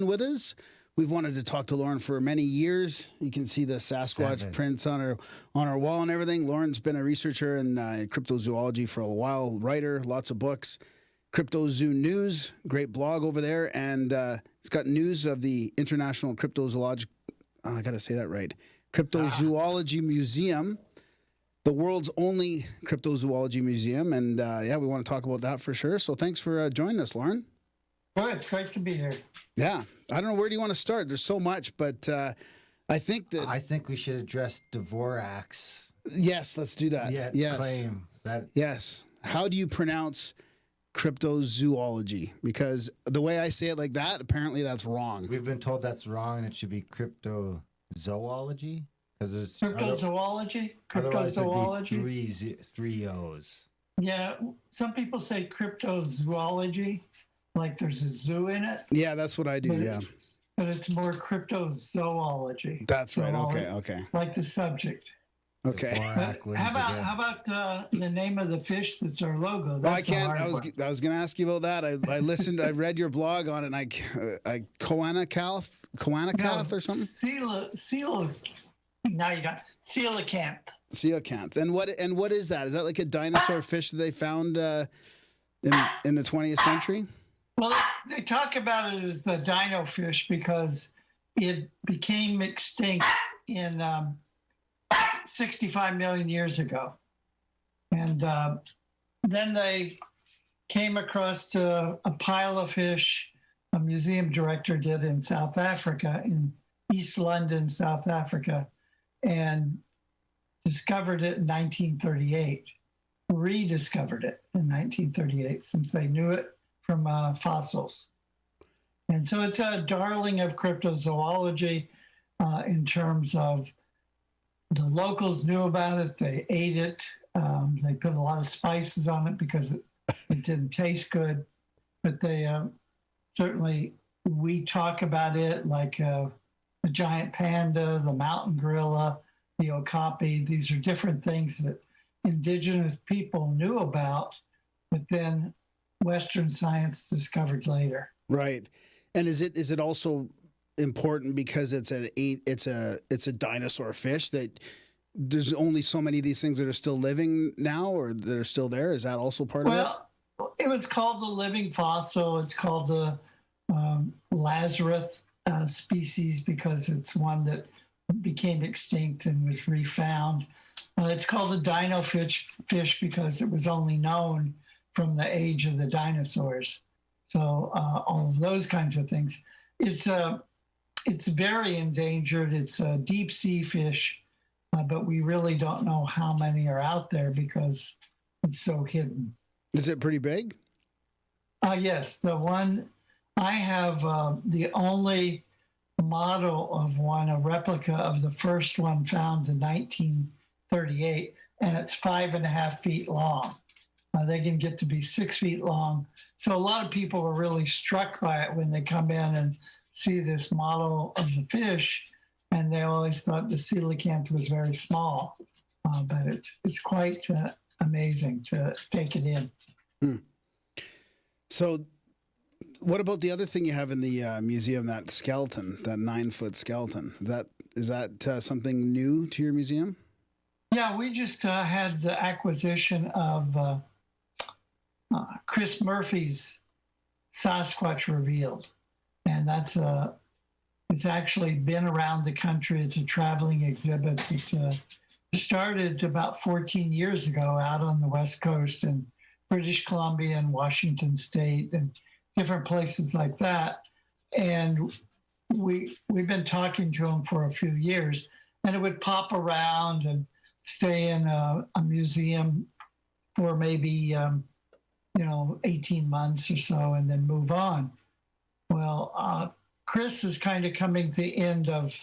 with us. We've wanted to talk to Loren for many years. You can see the Sasquatch prints on our wall and everything. Loren's been a researcher in cryptozoology for a while, writer, lots of books. Cryptozoo News, great blog over there, and it's got news of the International Cryptozoology. Oh, I got to say that right. Cryptozoology Museum, the world's only cryptozoology museum, and yeah, we want to talk about that for sure. So thanks for joining us, Loren. Well, it's great to be here. Yeah, I don't know, where do you want to start? There's so much, but I think we should address Dvorak's. Yes, let's do that. Yeah, yes. Claim that. Yes. How do you pronounce cryptozoology? Because the way I say it like that, apparently that's wrong. We've been told that's wrong, and it should be cryptozoology because there's cryptozoology. Otherwise Cryptozoology. there'd be three O's. Yeah, some people say cryptozoology, like there's a zoo in it. Yeah, that's what I do. Yeah, but it's more cryptozoology. That's right. Okay. Like the subject. Okay. How about the name of the fish that's our logo? That's I can't. I was going to ask you about that. I listened. I read your blog on it. And I Coelacanth or something. No, you don't. Coelacanth. And what is that? Is that like a dinosaur fish that they found in the 20th century? Well, they talk about it as the dino fish because it became extinct in 65 million years ago. And then they came across a pile of fish a museum director did in South Africa, in East London, South Africa, and discovered it in 1938, rediscovered it in 1938, since they knew it from fossils. And so it's a darling of cryptozoology in terms of the locals knew about it, they ate it, they put a lot of spices on it because it didn't taste good, but they certainly, we talk about it like the giant panda, the mountain gorilla, the okapi. These are different things that indigenous people knew about, but then Western science discovered later. Right. And is it also important because it's a dinosaur fish that there's only so many of these things that are still living now or that are still there? Is that also part of it? Well, it was called the living fossil. It's called the Lazarus species because it's one that became extinct and was refound. It's called a dino fish because it was only known from the age of the dinosaurs. So all of those kinds of things. It's very endangered. It's a deep sea fish, but we really don't know how many are out there because it's so hidden. Is it pretty big? Yes, the one I have, the only model of one, a replica of the first one found in 1938, and it's 5.5 feet long. They can get to be 6 feet long. So a lot of people are really struck by it when they come in and see this model of the fish, and they always thought the coelacanth was very small, but it's quite amazing to take it in. So what about the other thing you have in the museum, that skeleton, that 9-foot skeleton? Is that something new to your museum? Yeah, we just had the acquisition of Chris Murphy's Sasquatch Revealed. And it's actually been around the country. It's a traveling exhibit. It started about 14 years ago out on the West Coast in British Columbia and Washington State and different places like that. And we've been talking to him for a few years, and it would pop around and stay in a museum for maybe 18 months or so and then move on. Well, Chris is kind of coming to the end of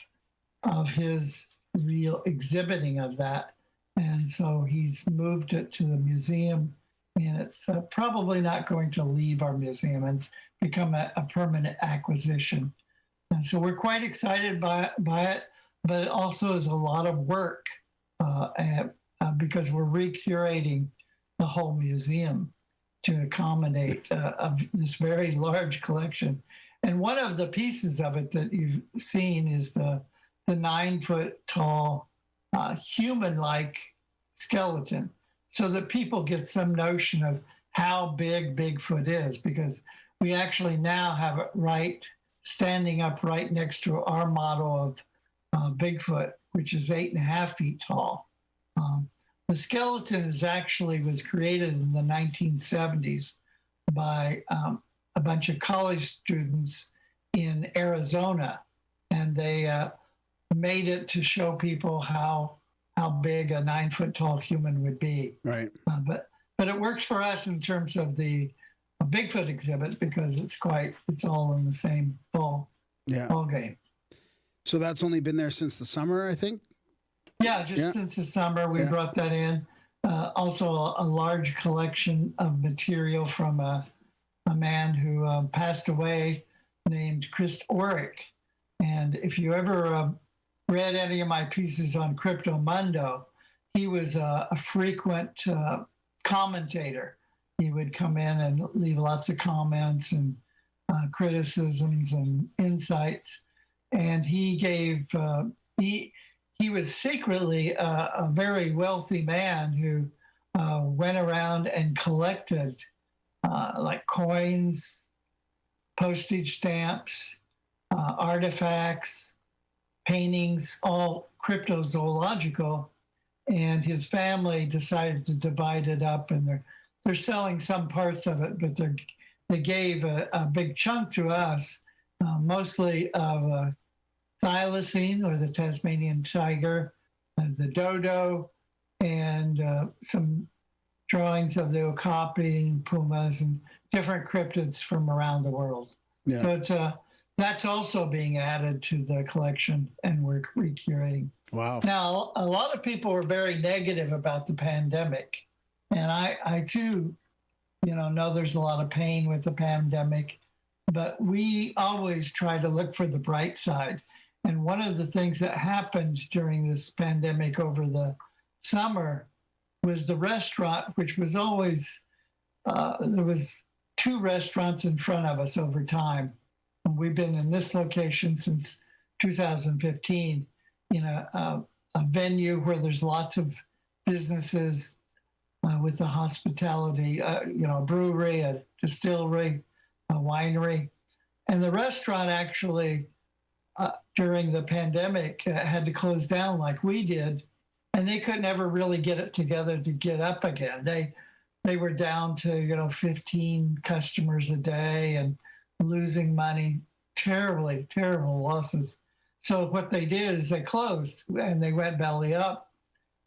his real exhibiting of that. And so he's moved it to the museum, and it's probably not going to leave our museum. It's become a permanent acquisition. And so we're quite excited by it, but it also is a lot of work because we're recurating the whole museum to accommodate this very large collection. And one of the pieces of it that you've seen is the 9-foot tall human-like skeleton, so that people get some notion of how big Bigfoot is, because we actually now have it standing up right next to our model of Bigfoot, which is 8.5 feet tall. The skeleton was created in the 1970s by a bunch of college students in Arizona, and they made it to show people how big a 9-foot tall human would be. Right. But it works for us in terms of the Bigfoot exhibit, because it's all in the same ball game. So that's only been there since the summer, I think? Yeah, since the summer, we brought that in. Also, a large collection of material from a man who passed away named Orrick. And if you ever read any of my pieces on Crypto Mundo, he was a frequent commentator. He would come in and leave lots of comments and criticisms and insights. And he gave, he was secretly a very wealthy man who went around and collected like coins, postage stamps, artifacts, paintings, all cryptozoological. And his family decided to divide it up, and they're selling some parts of it, but they gave a big chunk to us, mostly of thylacine, or the Tasmanian tiger, the dodo, and some drawings of the okapi, pumas, and different cryptids from around the world. Yeah. So that's also being added to the collection, and we're recurating. Wow. Now, a lot of people were very negative about the pandemic. And I too, know there's a lot of pain with the pandemic, but we always try to look for the bright side. And one of the things that happened during this pandemic over the summer was the restaurant, which was always, there was 2 restaurants in front of us over time. And we've been in this location since 2015, a venue where there's lots of businesses with the hospitality, a brewery, a distillery, a winery. And the restaurant actually, during the pandemic, had to close down like we did, and they could never really get it together to get up again. They were down to, 15 customers a day and losing money, terrible losses. So what they did is they closed and they went belly up,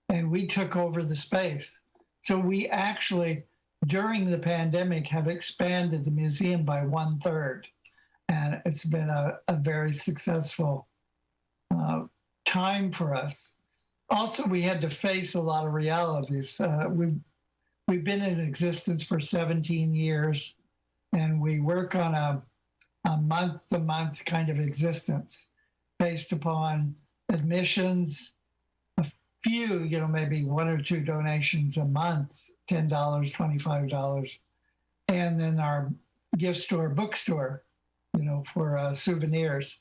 and we took over the space. So we actually, during the pandemic, have expanded the museum by 1/3. And it's been a very successful time for us. Also, we had to face a lot of realities. We've been in existence for 17 years, and we work on a month-to-month kind of existence based upon admissions, a few, maybe 1 or 2 donations a month, $10, $25, and then our gift store, bookstore, for souvenirs.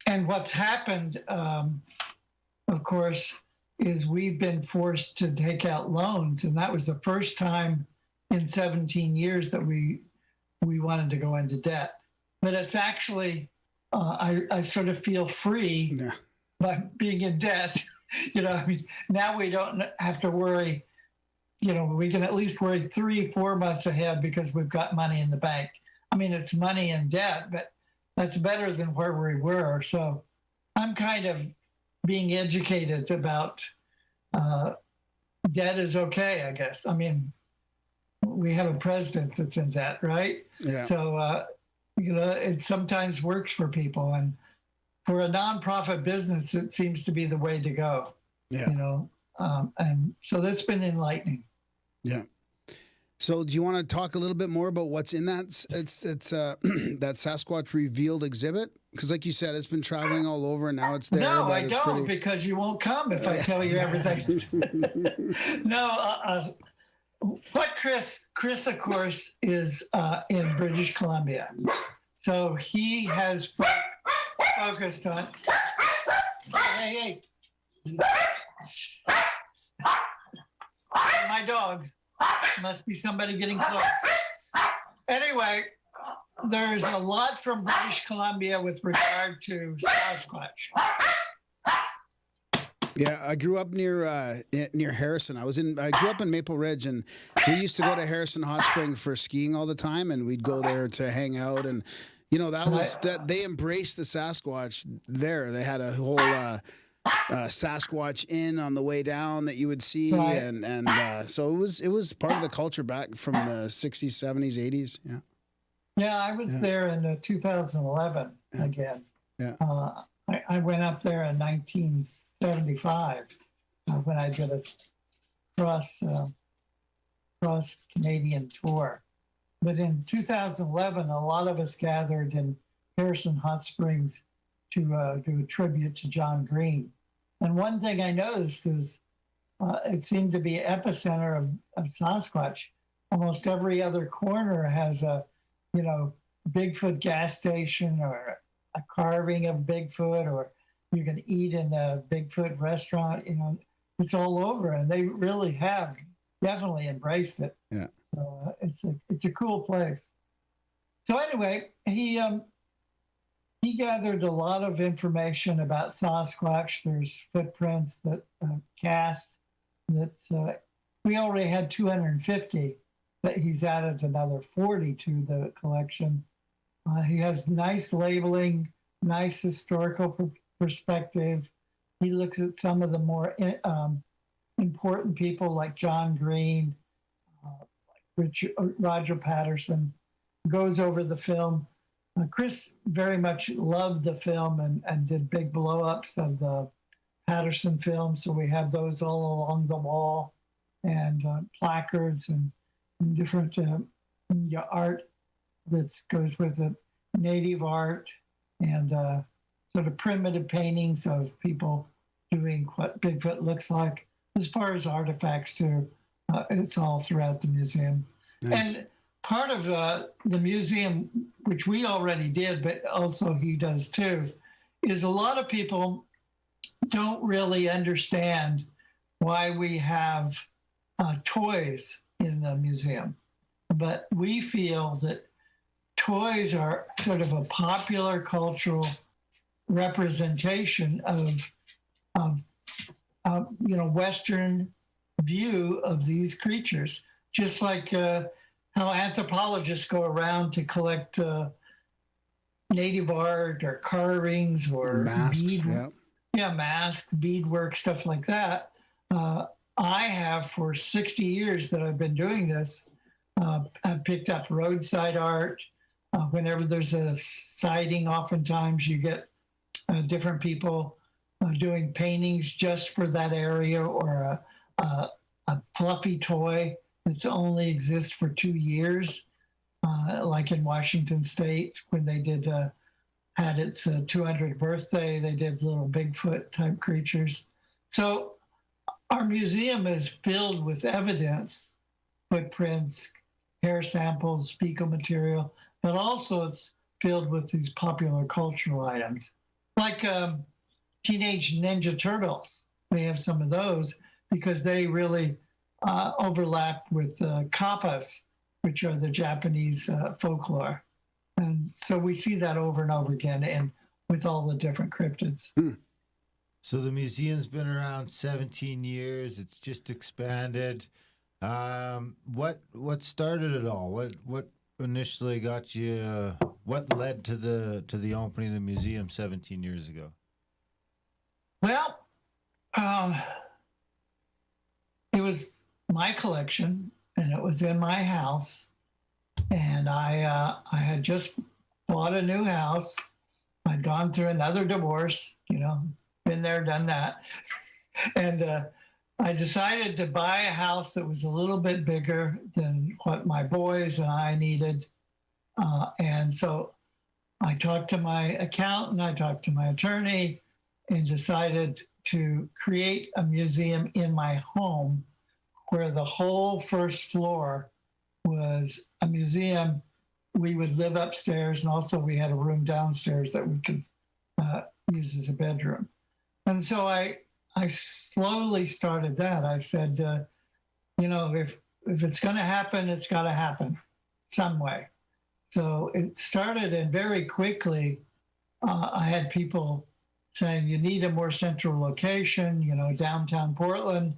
And what's happened, of course, is we've been forced to take out loans, and that was the first time in 17 years that we wanted to go into debt. But it's actually, I sort of feel free by being in debt. Now we don't have to worry. We can at least worry 3-4 months ahead because we've got money in the bank. It's money in debt, but that's better than where we were. So I'm kind of being educated about debt is okay, I guess. We have a president that's in debt, right? Yeah. So, it sometimes works for people. And for a nonprofit business, it seems to be the way to go. Yeah. And so that's been enlightening. Yeah. So do you want to talk a little bit more about what's in that? It's that Sasquatch Revealed exhibit? Because like you said, it's been traveling all over, and now it's there. No, I don't, because you won't come if I tell you everything. No, what Chris, of course, is in British Columbia. So he has focused on, hey, my dogs. Must be somebody getting close. Anyway, there's a lot from British Columbia with regard to Sasquatch. Yeah, I grew up near Harrison. I grew up in Maple Ridge, and we used to go to Harrison Hot Spring for skiing all the time, and we'd go there to hang out. And that they embraced the Sasquatch there. They had a whole Sasquatch Inn on the way down that you would see, Right. and so it was part of the culture back from the 60s, 70s, 80s. Yeah. Yeah, I was there in 2011 again. Yeah. I went up there in 1975 when I did a cross Canadian tour. But in 2011, a lot of us gathered in Harrison Hot Springs to do a tribute to John Green. And one thing I noticed is it seemed to be epicenter of Sasquatch. Almost every other corner has a, Bigfoot gas station or a carving of Bigfoot, or you can eat in a Bigfoot restaurant. It's all over, and they really have definitely embraced it. Yeah. So it's a cool place. So anyway, he gathered a lot of information about Sasquatch. There's footprints that cast that we already had 250, but he's added another 40 to the collection. He has nice labeling, nice historical perspective. He looks at some of the more important people like John Green, Roger Patterson, goes over the film. Chris very much loved the film and did big blow-ups of the Patterson film. So we have those all along the wall, and placards and different art that goes with it, native art, and sort of primitive paintings of people doing what Bigfoot looks like. As far as artifacts too, it's all throughout the museum. Nice. And part of the museum, which we already did, but also he does too, is a lot of people don't really understand why we have toys in the museum. But we feel that toys are sort of a popular cultural representation of Western view of these creatures, just like how anthropologists go around to collect native art or carvings or masks. masks, beadwork, stuff like that. I have for 60 years that I've been doing this. I've picked up roadside art. Whenever there's a sighting, oftentimes you get different people doing paintings just for that area, or a fluffy toy that only exists for 2 years, like in Washington State when they did had its 200th birthday. They did little Bigfoot type creatures. So our museum is filled with evidence, footprints, hair samples, fecal material, but also it's filled with these popular cultural items, like Teenage Ninja Turtles. We have some of those because they really overlap with kappas, which are the Japanese folklore. And so we see that over and over again, and with all the different cryptids. So the museum's been around 17 years. It's just expanded. What started it all? What initially got you? What led to the opening of the museum 17 years ago? Well, it was my collection, and it was in my house. And I had just bought a new house. I'd gone through another divorce, been there, done that. And I decided to buy a house that was a little bit bigger than what my boys and I needed. And so I talked to my accountant, I talked to my attorney, and decided to create a museum in my home where the whole first floor was a museum we would live upstairs, and also we had a room downstairs that we could use as a bedroom. And so I slowly started that. I said, if it's going to happen, it's got to happen some way. So it started, and very quickly, I had people saying, you need a more central location, downtown Portland.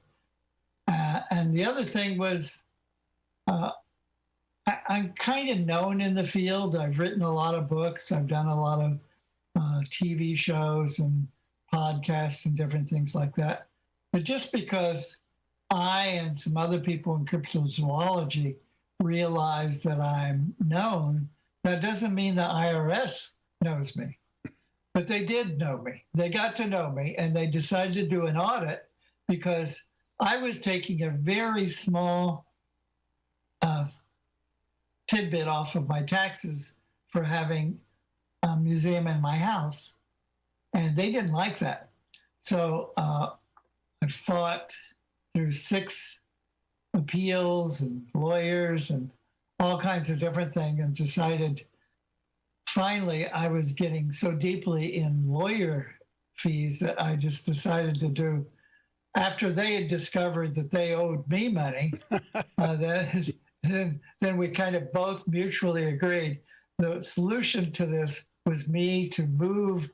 And the other thing was, I'm kind of known in the field. I've written a lot of books. I've done a lot of TV shows and podcasts and different things like that. But just because I and some other people in cryptozoology realize that I'm known, that doesn't mean the IRS knows me. But they did know me. They got to know me, and they decided to do an audit because I was taking a very small tidbit off of my taxes for having a museum in my house. And they didn't like that. So I fought through 6 appeals and lawyers and all kinds of different things, and decided finally I was getting so deeply in lawyer fees that I just decided to do, after they had discovered that they owed me money, then we kind of both mutually agreed the solution to this was me to move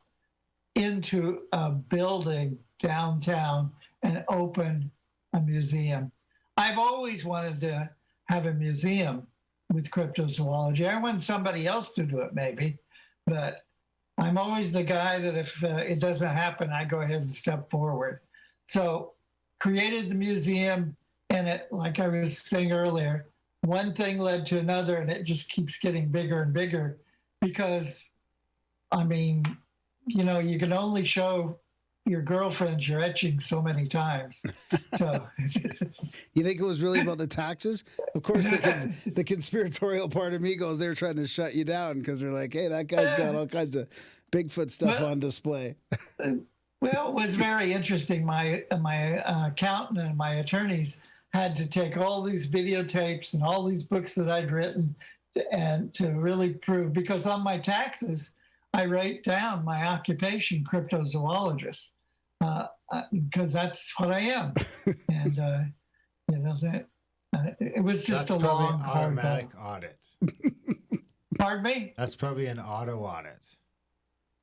into a building downtown and open a museum. I've always wanted to have a museum with cryptozoology. I want somebody else to do it maybe, but I'm always the guy that if it doesn't happen, I go ahead and step forward. So created the museum, and it, like I was saying earlier, one thing led to another, and it just keeps getting bigger and bigger because, I mean, you can only show your girlfriends your etching so many times. So you think it was really about the taxes? Of course, the conspiratorial part of me goes, they're trying to shut you down because they're like, hey, that guy's got all kinds of Bigfoot stuff on display. Well, it was very interesting. My accountant and my attorneys had to take all these videotapes and all these books that I'd written and to really prove, because on my taxes, I write down my occupation, cryptozoologist, because that's what I am. And, it was just That's a probably long, an automatic hard audit. Pardon me? That's probably an auto audit.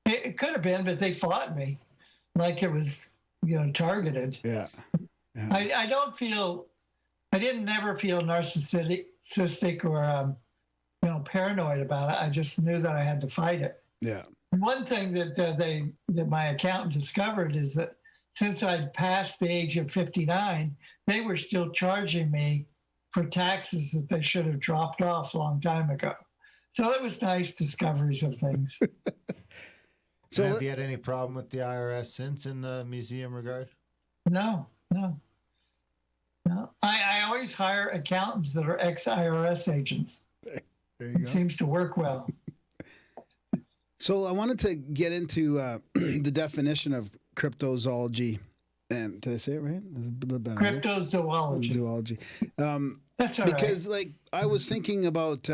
It could have been, but they fought me like it was, targeted. Yeah. I didn't never feel narcissistic or, paranoid about it. I just knew that I had to fight it. Yeah. One thing that my accountant discovered is that since I'd passed the age of 59, they were still charging me for taxes that they should have dropped off a long time ago. So that was nice discoveries of things. So have you had any problem with the IRS since in the museum regard? No. I always hire accountants that are ex-IRS agents. There you It go. seems to work well. So I wanted to get into the definition of cryptozoology. And did I say it right? That's a little better, right? Cryptozoology. Zoology. That's all Because right. I was thinking about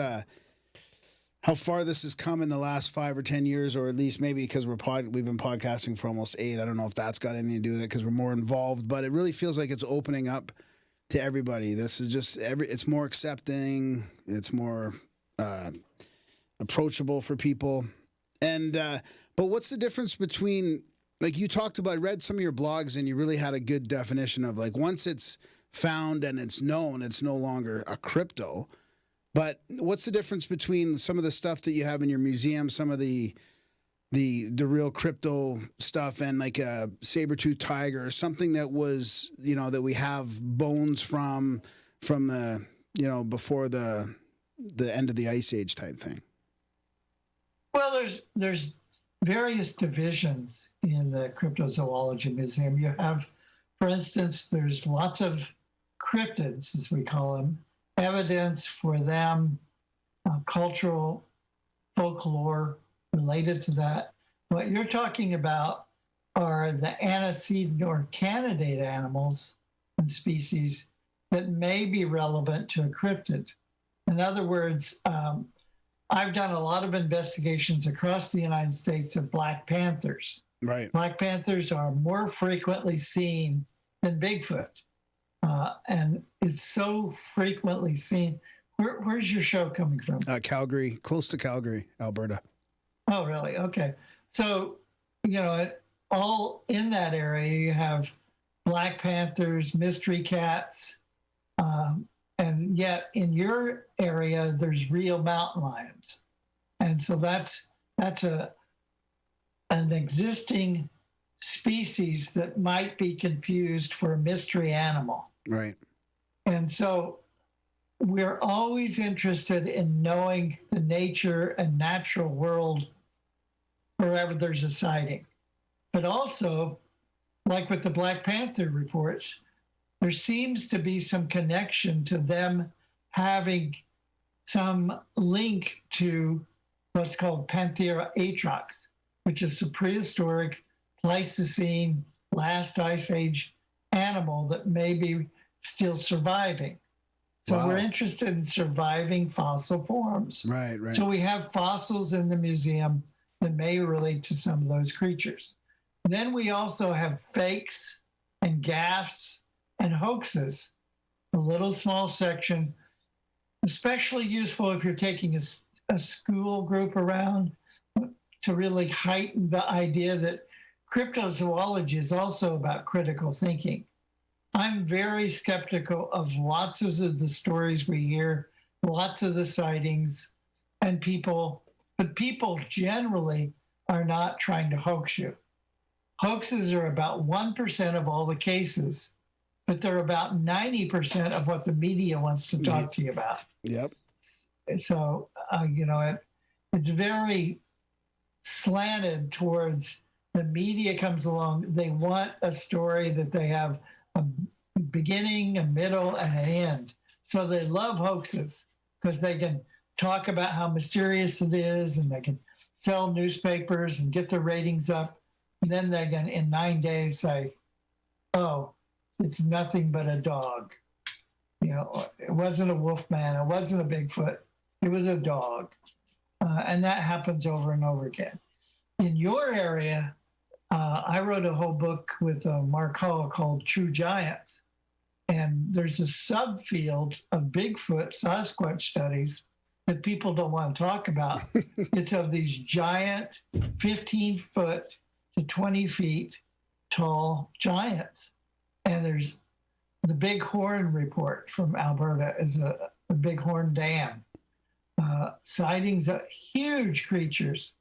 how far this has come in the last 5 or 10 years, or at least maybe because we've been podcasting for almost 8. I don't know if that's got anything to do with it because we're more involved, but it really feels like it's opening up to everybody. This is just it's more accepting. It's more approachable for people. And but what's the difference between, like you talked about, I read some of your blogs and you really had a good definition of, like, once it's found and it's known, it's no longer a crypto. But what's the difference between some of the stuff that you have in your museum, some of the real crypto stuff, and like a saber-toothed tiger or something that was, that we have bones from the, before the end of the Ice Age type thing? Well, there's various divisions in the Cryptozoology Museum. You have, for instance, there's lots of cryptids, as we call them, evidence for them, cultural folklore related to that. What you're talking about are the antecedent or candidate animals and species that may be relevant to a cryptid. In other words, I've done a lot of investigations across the United States of black panthers. Right. Black panthers are more frequently seen than Bigfoot. And it's so frequently seen. Where's your show coming from? Calgary, close to Calgary, Alberta. Oh, really? Okay. So, all in that area, you have black panthers, mystery cats, and yet in your area, there's real mountain lions. And so that's an existing species that might be confused for a mystery animal. Right. And so we're always interested in knowing the nature and natural world wherever there's a sighting. But also, like with the Black Panther reports, there seems to be some connection to them having some link to what's called Panthera atrox, which is a prehistoric Pleistocene last ice age animal that may be still surviving. So Wow. we're interested in surviving fossil forms. Right, right. So we have fossils in the museum that may relate to some of those creatures. Then we also have fakes and gaffes and hoaxes, a little small section, especially useful if you're taking a school group around to really heighten the idea that cryptozoology is also about critical thinking. I'm very skeptical of lots of the stories we hear, lots of the sightings, and but people generally are not trying to hoax you. Hoaxes are about 1% of all the cases, but they're about 90% of what the media wants to talk to you about. Yep. So, it's very slanted towards the media comes along. They want a story that they have a beginning, a middle, and an end. So they love hoaxes because they can talk about how mysterious it is and they can sell newspapers and get their ratings up. And then they can, in 9 days, say, oh, it's nothing but a dog. It wasn't a wolf man. It wasn't a Bigfoot. It was a dog. And that happens over and over again. In your area, I wrote a whole book with Mark Hall called True Giants. And there's a subfield of Bigfoot Sasquatch studies that people don't want to talk about. It's of these giant 15 foot to 20 feet tall giants. And there's the Big Horn report from Alberta is a Big Horn Dam. Sightings of huge creatures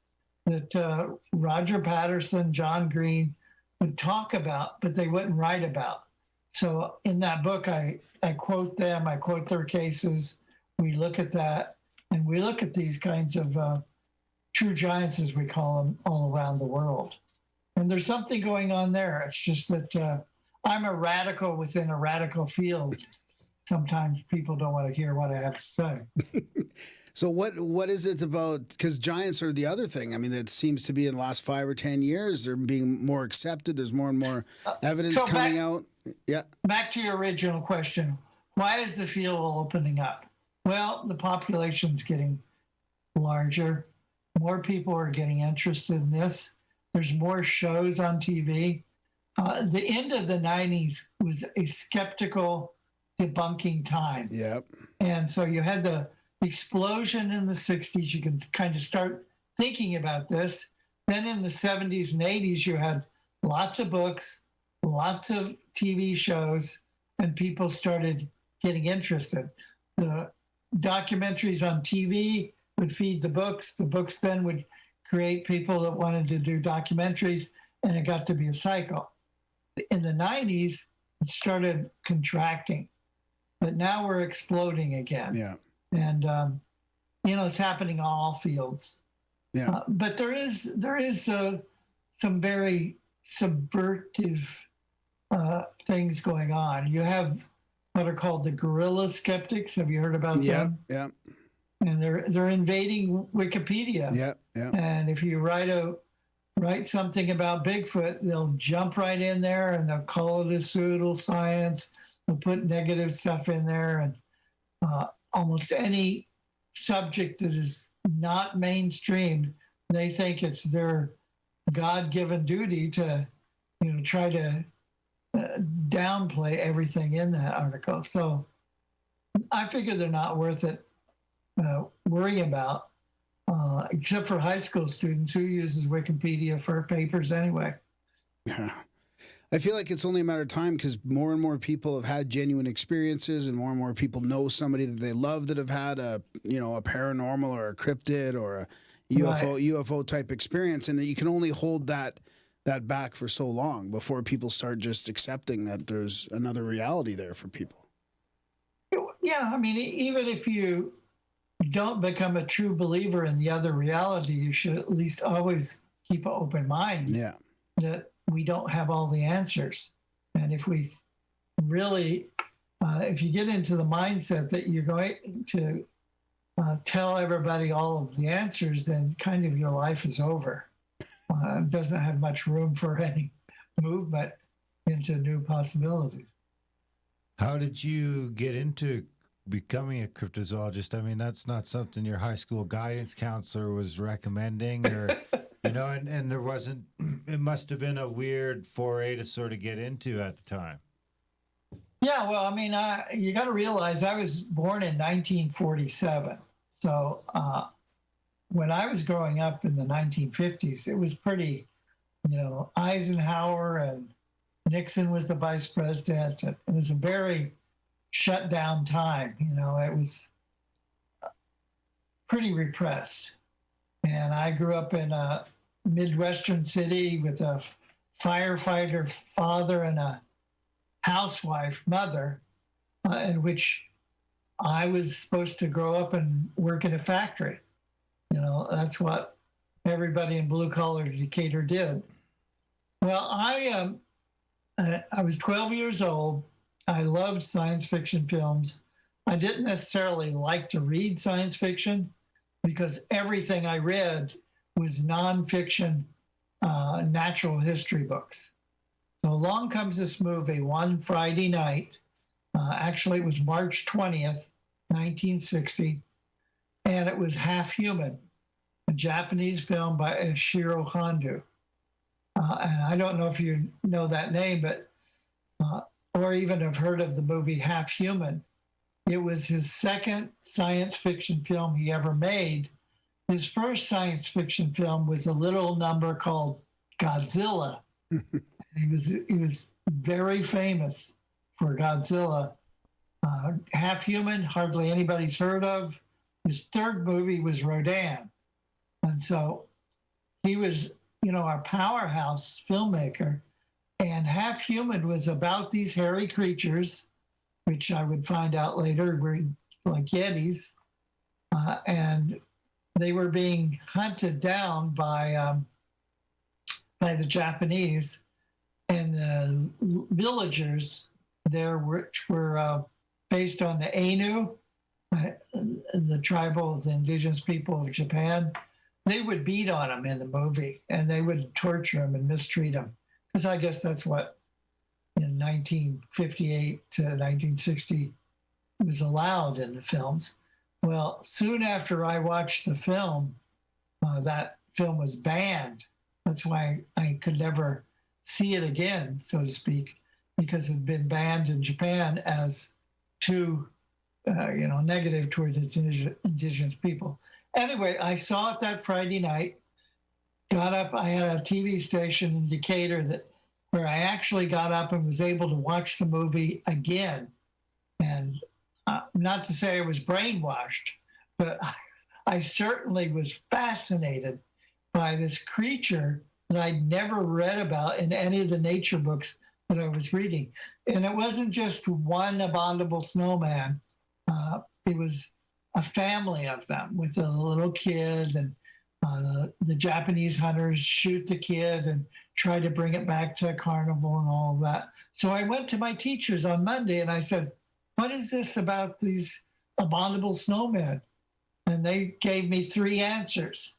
that Roger Patterson, John Green would talk about, but they wouldn't write about. So in that book, I quote them, I quote their cases. We look at that, and we look at these kinds of true giants, as we call them, all around the world. And there's something going on there. It's just that I'm a radical within a radical field. Sometimes people don't want to hear what I have to say. So what is it about? Because giants are the other thing. I mean, it seems to be in the last 5 or 10 years, they're being more accepted. There's more and more evidence coming out. Yeah. Back to your original question. Why is the field opening up? Well, the population's getting larger. More people are getting interested in this. There's more shows on TV. The end of the 90s was a skeptical debunking time. Yep. And so you had the explosion in the 60s. You can kind of start thinking about this. Then in the 70s and 80s, you had lots of books, lots of TV shows, and people started getting interested. The documentaries on TV would feed the books. The books then would create people that wanted to do documentaries, and it got to be a cycle. In the 90s, it started contracting, but now we're exploding again. Yeah. And it's happening on all fields. Yeah. But there is some very subvertive things going on. You have what are called the guerrilla skeptics. Have you heard about them? Yeah. And they're invading Wikipedia. Yeah. Yeah. And if you write something about Bigfoot, they'll jump right in there and they'll call it a pseudoscience. They'll put negative stuff in there, and almost any subject that is not mainstreamed. They think it's their God-given duty to, try to downplay everything in that article. So I figure they're not worth it worrying about, except for high school students who uses Wikipedia for papers anyway. Yeah. I feel like it's only a matter of time because more and more people have had genuine experiences, and more people know somebody that they love that have had a paranormal or a cryptid or a UFO type experience, and that you can only hold that back for so long before people start just accepting that there's another reality there for people. Yeah, I mean, even if you don't become a true believer in the other reality, you should at least always keep an open mind. Yeah. That we don't have all the answers. And if we really, if you get into the mindset that you're going to tell everybody all of the answers, then kind of your life is over. It doesn't have much room for any movement into new possibilities. How did you get into becoming a cryptozoologist? I mean, that's not something your high school guidance counselor was recommending, or and there wasn't. It must have been a weird foray to sort of get into at the time. Yeah, well, I mean, you got to realize I was born in 1947. So when I was growing up in the 1950s, it was pretty, Eisenhower and Nixon was the vice president. It was a very shut down time. It was pretty repressed. And I grew up in a Midwestern city with a firefighter father and a housewife mother, in which I was supposed to grow up and work in a factory. That's what everybody in blue collar Decatur did. Well, I was 12 years old. I loved science fiction films. I didn't necessarily like to read science fiction because everything I read was nonfiction, natural history books. So along comes this movie one Friday night. Actually, it was March 20th, 1960, and it was Half Human, a Japanese film by Ishiro Honda. And I don't know if you know that name, but or even have heard of the movie Half Human. It was his second science fiction film he ever made. His first science fiction film was a little number called Godzilla. He was very famous for Godzilla. Half Human, hardly anybody's heard of. His third movie was Rodan. And so he was, our powerhouse filmmaker. And Half Human was about these hairy creatures, which I would find out later were like Yetis. And they were being hunted down by the Japanese. And the villagers there, which were based on the Ainu, the tribal, the indigenous people of Japan, they would beat on them in the movie, and they would torture them and mistreat them. Because I guess that's what in 1958 to 1960 was allowed in the films. Well, soon after I watched the film, that film was banned. That's why I could never see it again, so to speak, because it had been banned in Japan as too, negative toward indigenous people. Anyway, I saw it that Friday night, got up. I had a TV station in Decatur where I actually got up and was able to watch the movie again. And not to say I was brainwashed, but I certainly was fascinated by this creature that I'd never read about in any of the nature books that I was reading. And it wasn't just one abominable snowman. It was a family of them with a little kid, and the Japanese hunters shoot the kid and try to bring it back to a carnival and all of that. So I went to my teachers on Monday and I said, what is this about these abominable snowmen? And they gave me 3 answers.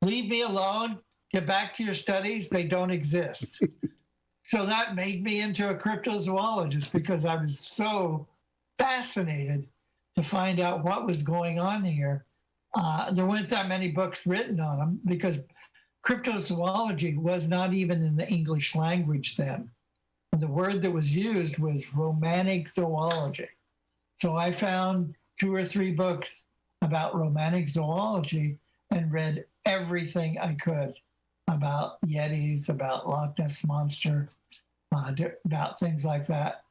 Leave me alone, get back to your studies, they don't exist. So that made me into a cryptozoologist because I was so fascinated to find out what was going on here. there weren't that many books written on them because cryptozoology was not even in the English language then. The word that was used was romantic zoology. So I found 2 or 3 books about romantic zoology and read everything I could about Yetis, about Loch Ness Monster, about things like that.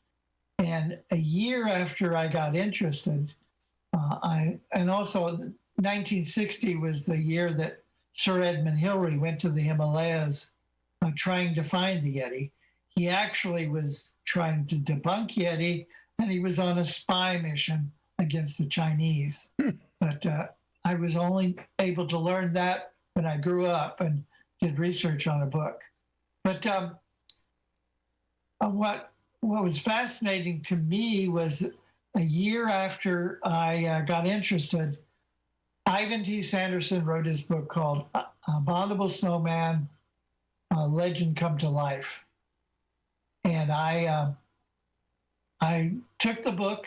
And a year after I got interested, and also 1960 was the year that Sir Edmund Hillary went to the Himalayas trying to find the Yeti. He actually was trying to debunk Yeti, and he was on a spy mission against the Chinese. But I was only able to learn that when I grew up and did research on a book. But what was fascinating to me was a year after I got interested, Ivan T. Sanderson wrote his book called Abominable Snowman, Legend Come to Life. And I took the book,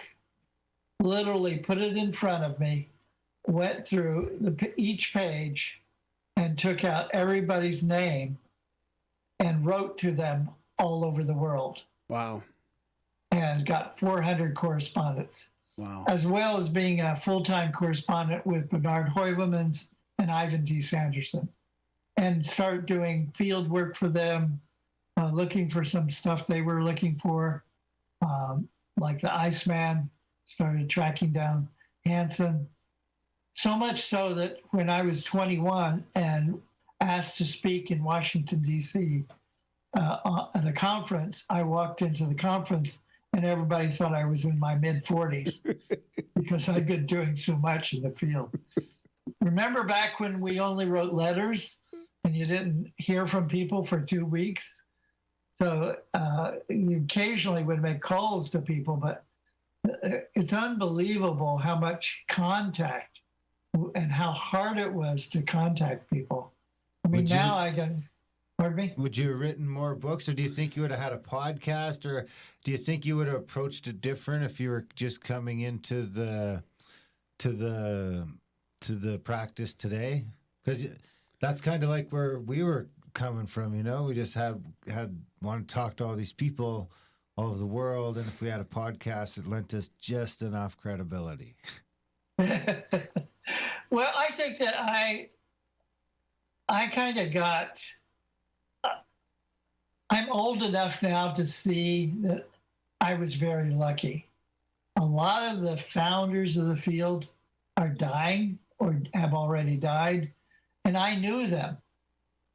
literally put it in front of me, went through each page and took out everybody's name and wrote to them all over the world. Wow. And got 400 correspondents. Wow. As well as being a full-time correspondent with Bernard Heuvelmans and Ivan T. Sanderson. And start doing field work for them, looking for some stuff they were looking for, like the Iceman, started tracking down Hansen. So much so that when I was 21 and asked to speak in Washington, D.C. At a conference, I walked into the conference and everybody thought I was in my mid-40s because I'd been doing so much in the field. Remember back when we only wrote letters and you didn't hear from people for 2 weeks? So you occasionally would make calls to people, but it's unbelievable how much contact and how hard it was to contact people. I mean, now I can, pardon me? Would you have written more books, or do you think you would have had a podcast, or do you think you would have approached it different if you were just coming into the practice today? Because that's kind of like where we were coming from, you know. We just had wanted to talk to all these people all over the world, and if we had a podcast, it lent us just enough credibility. Well, I think that I kind of got. I'm old enough now to see that I was very lucky. A lot of the founders of the field are dying or have already died, and I knew them.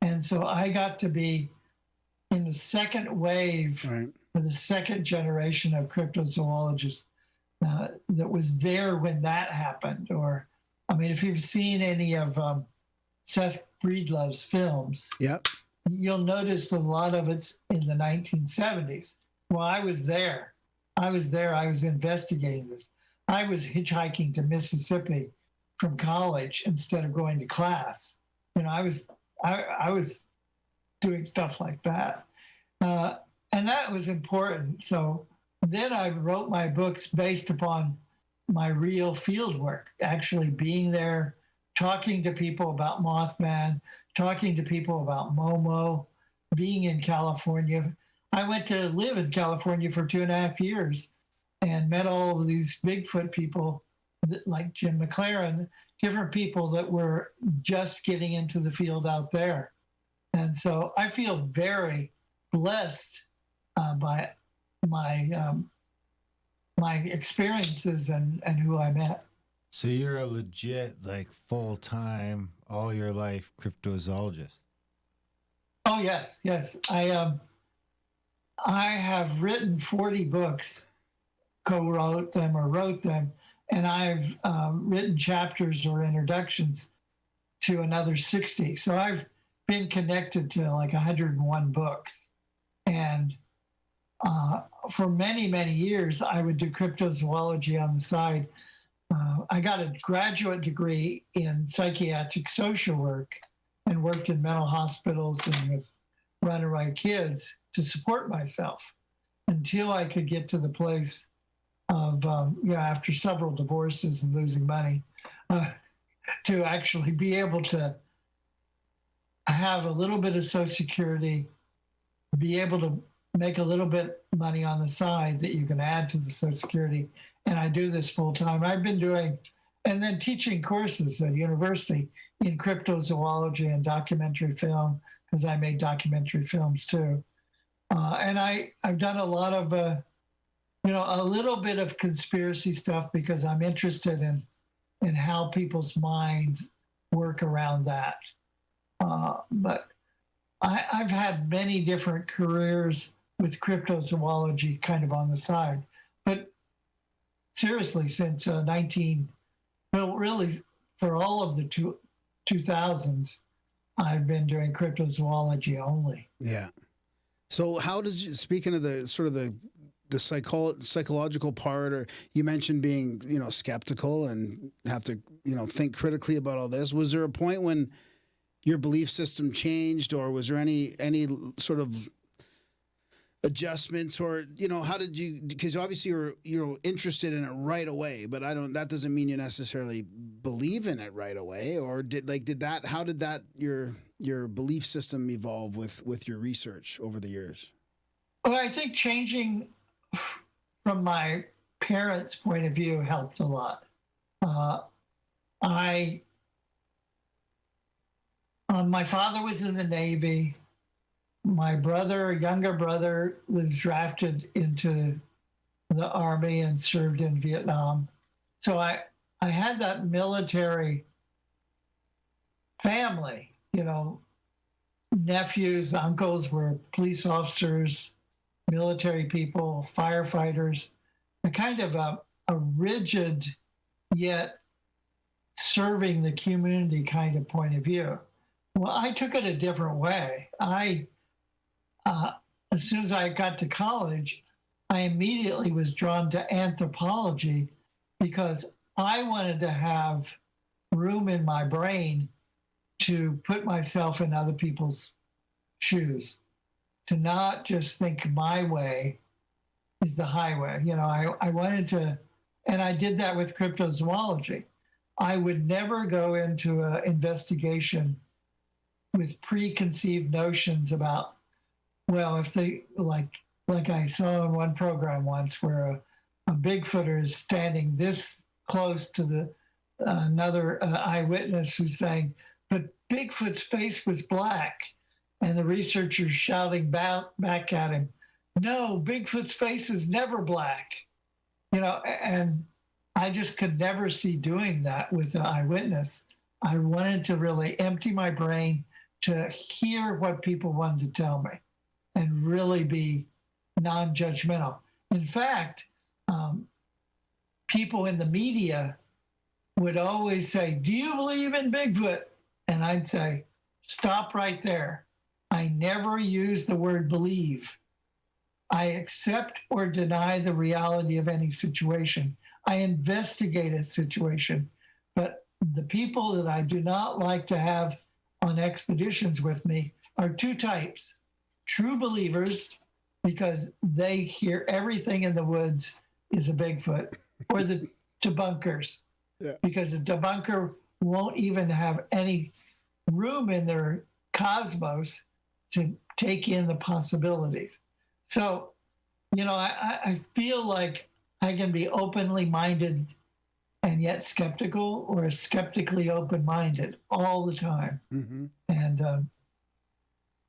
And so I got to be in the second wave, Right. or the second generation of cryptozoologists that was there when that happened. Or, I mean, if you've seen any of Seth Breedlove's films, Yep. you'll notice a lot of it's in the 1970s. Well, I was there. I was investigating this. I was hitchhiking to Mississippi from college instead of going to class. You know, I was doing stuff like that. And that was important. So then I wrote my books based upon my real field work, actually being there, talking to people about Mothman, talking to people about Momo, being in California. I went to live in California for 2.5 years and met all of these Bigfoot people like Jim McLaren, different people that were just getting into the field out there. And so I feel very blessed by my experiences and who I met. So you're a legit, like, full-time, all your life cryptozoologist. Oh, yes. I have written 40 books, co-wrote them or wrote them, and I've written chapters or introductions to another 60. So I've been connected to like 101 books. And for many, many years, I would do cryptozoology on the side. I got a graduate degree in psychiatric social work and worked in mental hospitals and with runaway kids to support myself until I could get to the place of, after several divorces and losing money, to actually be able to have a little bit of Social Security, be able to make a little bit money on the side that you can add to the Social Security. And I do this full time. I've been doing, and then teaching courses at university in cryptozoology and documentary film, because I made documentary films too. And I've done a lot of, a little bit of conspiracy stuff because I'm interested in how people's minds work around that. But I've had many different careers with cryptozoology kind of on the side. But seriously, since really for all of the 2000s, I've been doing cryptozoology only. Yeah. So how did you, speaking of the sort of the psychological part, or you mentioned being, skeptical and have to, think critically about all this. Was there a point when your belief system changed, or was there any sort of adjustments, or how did you? Because obviously you're interested in it right away, but that doesn't mean you necessarily believe in it right away. Or how did that your belief system evolve with your research over the years? Well, I think changing from my parents' point of view helped a lot. My father was in the Navy. My younger brother, was drafted into the Army and served in Vietnam. So I had that military family, nephews, uncles were police officers, military people, firefighters, a kind of a rigid yet serving the community kind of point of view. Well, I took it a different way. As soon as I got to college, I immediately was drawn to anthropology because I wanted to have room in my brain to put myself in other people's shoes, to not just think my way is the highway. I wanted to, and I did that with cryptozoology. I would never go into an investigation with preconceived notions about, well, if they, like I saw in one program once where a Bigfooter is standing this close to another eyewitness who's saying, but Bigfoot's face was black. And the researcher's shouting back at him, no, Bigfoot's face is never black. And I just could never see doing that with an eyewitness. I wanted to really empty my brain to hear what people wanted to tell me and really be non-judgmental. In fact, people in the media would always say, do you believe in Bigfoot? And I'd say, stop right there. I never use the word believe. I accept or deny the reality of any situation. I investigate a situation, but the people that I do not like to have on expeditions with me are two types: true believers, because they hear everything in the woods is a Bigfoot, or the debunkers, because the debunker won't even have any room in their cosmos to take in the possibilities. So, I feel like I can be openly minded and yet skeptical, or skeptically open-minded all the time. Mm-hmm. And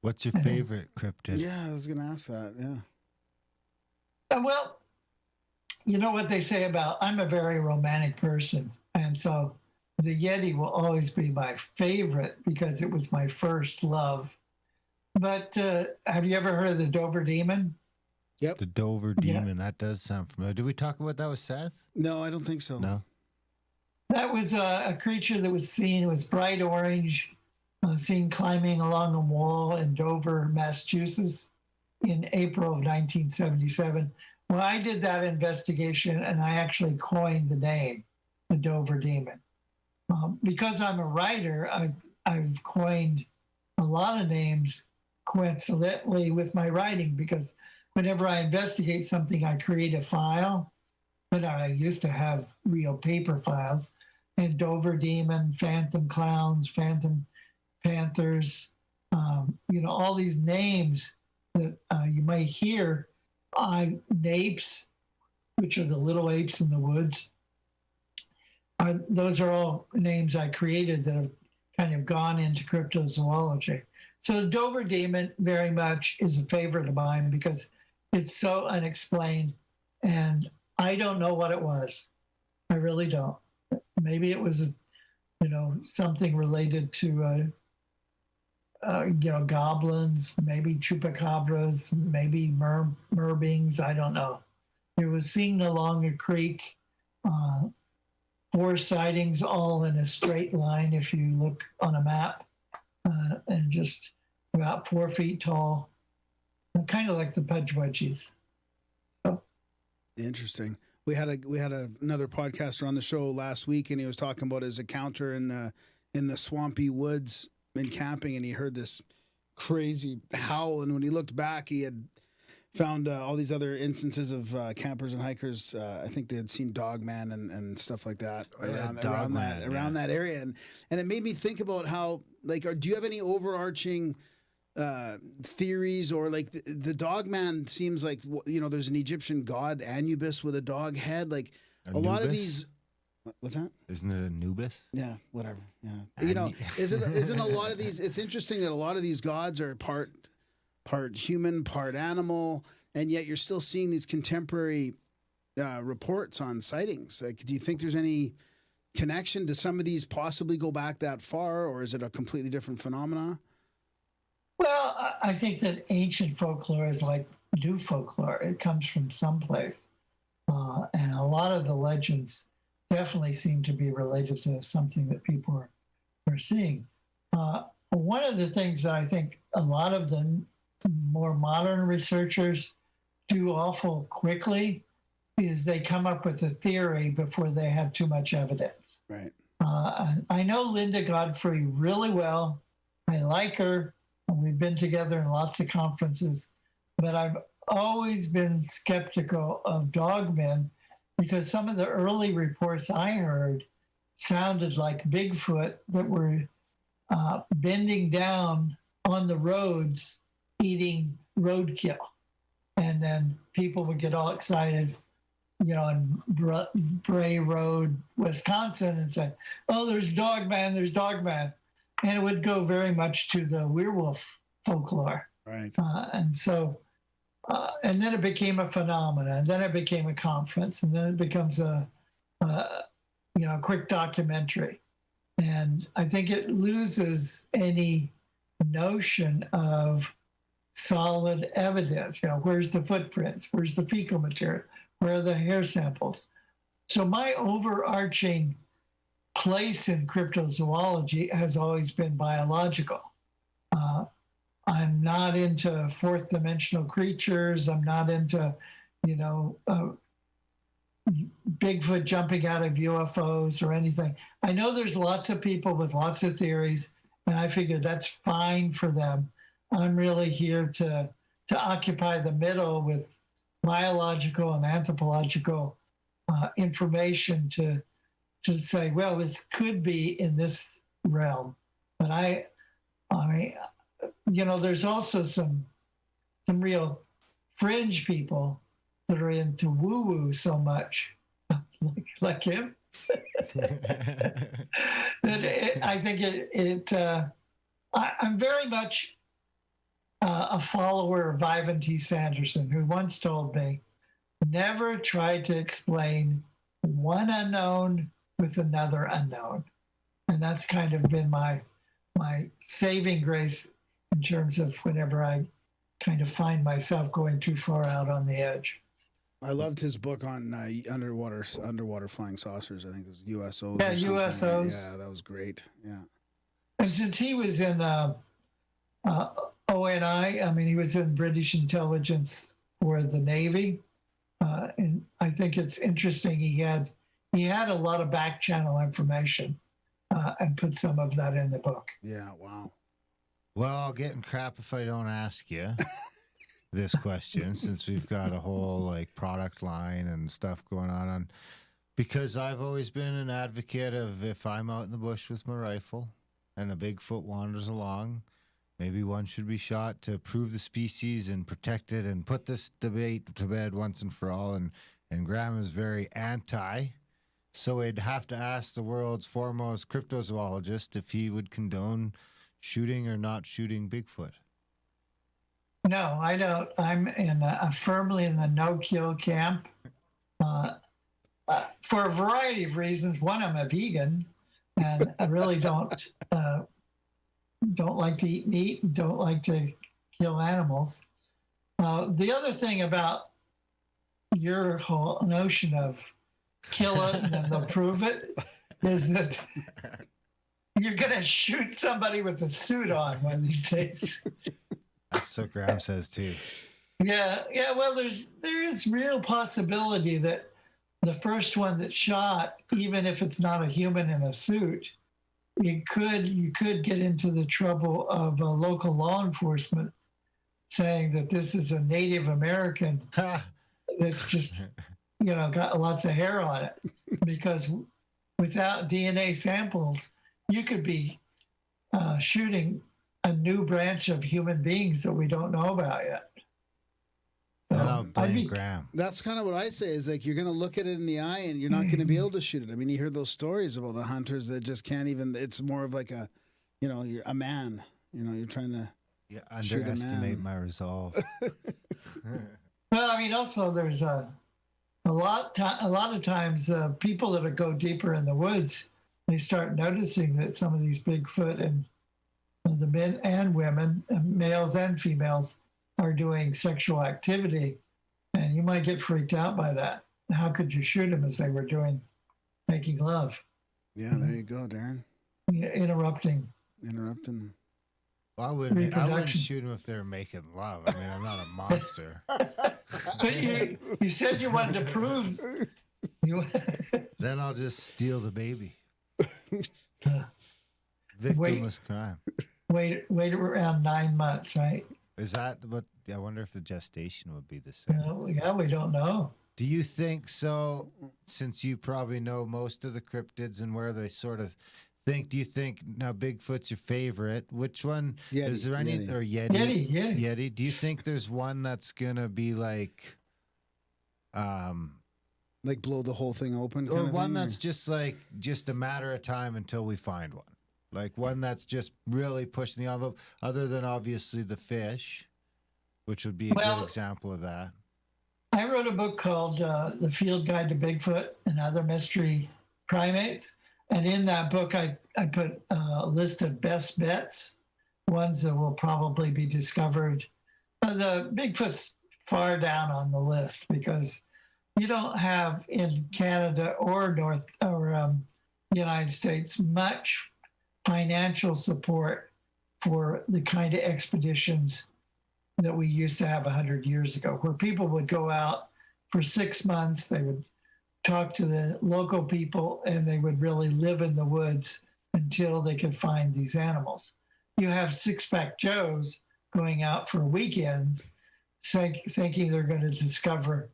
what's your favorite cryptid? Yeah, I was going to ask that. Yeah. Well, you know what they say about, I'm a very romantic person. And so the Yeti will always be my favorite because it was my first love. But have you ever heard of the Dover Demon? Yep. The Dover Demon. That does sound familiar. Did we talk about that with Seth? No, I don't think so. No. That was a creature that was seen. It was bright orange, seen climbing along a wall in Dover, Massachusetts in April of 1977. Well, I did that investigation and I actually coined the name, the Dover Demon. Because I'm a writer, I've coined a lot of names coincidentally with my writing, because whenever I investigate something, I create a file, but I used to have real paper files. and Dover Demon, Phantom Clowns, Phantom Panthers, all these names that you might hear. Napes, which are the little apes in the woods. Those are all names I created that have kind of gone into cryptozoology. So the Dover Demon very much is a favorite of mine because it's so unexplained, and I don't know what it was. I really don't. Maybe it was, something related to, goblins, maybe chupacabras, maybe merbeings. I don't know. It was seen along a creek. 4 sightings, all in a straight line. If you look on a map, and just about 4 feet tall, kind of like the pudge wedgies. So. Interesting. We had another podcaster on the show last week, and he was talking about his encounter in the swampy woods in camping, and he heard this crazy howl, and when he looked back, he had found all these other instances of campers and hikers. I think they had seen Dogman and stuff like that around that area, and it made me think about how, like, do you have any overarching theories, or like the Dogman seems like, there's an Egyptian god Anubis with a dog head, like a lot of these. What's that? Isn't it Anubis? Yeah, whatever. Yeah, isn't a lot of these? It's interesting that a lot of these gods are part human, part animal, and yet you're still seeing these contemporary reports on sightings. Like, do you think there's any connection? Do some of these possibly go back that far, or is it a completely different phenomena? Well, I think that ancient folklore is like new folklore. It comes from someplace. And a lot of the legends definitely seem to be related to something that people are seeing. One of the things that I think a lot of the more modern researchers do awful quickly is they come up with a theory before they have too much evidence. Right. I know Linda Godfrey really well. I like her. We've been together in lots of conferences, but I've always been skeptical of Dogman because some of the early reports I heard sounded like Bigfoot that were bending down on the roads eating roadkill. And then people would get all excited, in Bray Road, Wisconsin, and say, oh, there's Dogman, there's Dogman. And it would go very much to the werewolf folklore. Right. And then it became a phenomenon, and then it became a conference, and then it becomes a quick documentary. And I think it loses any notion of solid evidence. Where's the footprints? Where's the fecal material? Where are the hair samples? So my overarching place in cryptozoology has always been biological. I'm not into fourth dimensional creatures. I'm not into, Bigfoot jumping out of UFOs or anything. I know there's lots of people with lots of theories, and I figure that's fine for them. I'm really here to occupy the middle with biological and anthropological information to say, well, this could be in this realm. But I mean, there's also some real fringe people that are into woo-woo so much, like him. I think I'm very much a follower of Ivan T. Sanderson, who once told me, never try to explain one unknown with another unknown. And that's kind of been my saving grace in terms of whenever I kind of find myself going too far out on the edge. I loved his book on underwater flying saucers. I think it was USOs. Yeah, USOs. Yeah, that was great. Yeah. And since he was in ONI, I mean, he was in British intelligence for the Navy. And I think it's interesting. He had a lot of back channel information and put some of that in the book. Yeah, wow. Well, I'll get in crap if I don't ask you this question, since we've got a whole product line and stuff going on. Because I've always been an advocate of if I'm out in the bush with my rifle and a Bigfoot wanders along, maybe one should be shot to prove the species and protect it and put this debate to bed once and for all. And Graham is very anti. So we'd have to ask the world's foremost cryptozoologist if he would condone shooting or not shooting Bigfoot. No, I don't. I'm firmly in the no-kill camp for a variety of reasons. One, I'm a vegan, and I really don't like to eat meat and don't like to kill animals. The other thing about your whole notion of kill it and then they'll prove it is that you're going to shoot somebody with a suit on one of these days. That's what Graham says too. Yeah. Well, there is real possibility that the first one that shot, even if it's not a human in a suit, you could get into the trouble of local law enforcement saying that this is a Native American that's just, got lots of hair on it, because without DNA samples, you could be shooting a new branch of human beings that we don't know about yet. So I don't blame Graham. That's kind of what I say is like, you're going to look at it in the eye and you're not going to be able to shoot it. I mean, you hear those stories about the hunters that just can't even, it's more of like you're a man, you're trying to underestimate my resolve. Well, I mean, also there's a lot of times people that go deeper in the woods, they start noticing that some of these Bigfoot and the men and women, males and females, are doing sexual activity, and you might get freaked out by that. How could you shoot them as they were making love? Yeah, there you go, Darren. Interrupting. Well, I wouldn't shoot them if they were making love. I mean, I'm not a monster. But you said you wanted to prove. Then I'll just steal the baby. Victimless crime. Wait around 9 months, right? Is that what? I wonder if the gestation would be the same. Yeah, we don't know. Do you think so? Since you probably know most of the cryptids and where they sort of think, do you think now Bigfoot's your favorite? Which one? Yeti, is there any Yeti. or Yeti? Yeti. Do you think there's one that's gonna be like blow the whole thing open, or one that's just a matter of time until we find one? Like one that's just really pushing the envelope, other than obviously the fish, which would be a good example of that. I wrote a book called The Field Guide to Bigfoot and Other Mystery Primates. And in that book, I put a list of best bets, ones that will probably be discovered. The Bigfoot's far down on the list because you don't have in Canada or United States much financial support for the kind of expeditions that we used to have 100 years ago, where people would go out for 6 months, they would talk to the local people, and they would really live in the woods until they could find these animals. You have six-pack Joes going out for weekends thinking they're going to discover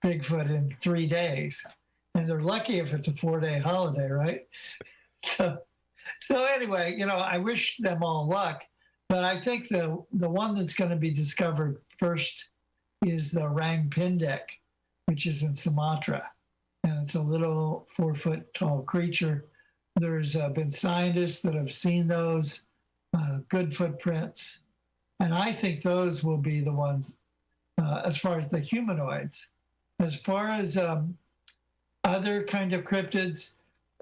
Bigfoot in 3 days. And they're lucky if it's a 4-day holiday, right? So anyway, I wish them all luck, but I think the one that's going to be discovered first is the Orang Pendek, which is in Sumatra. And it's a little 4-foot tall creature. There's been scientists that have seen those good footprints. And I think those will be the ones as far as the humanoids. As far as other kind of cryptids,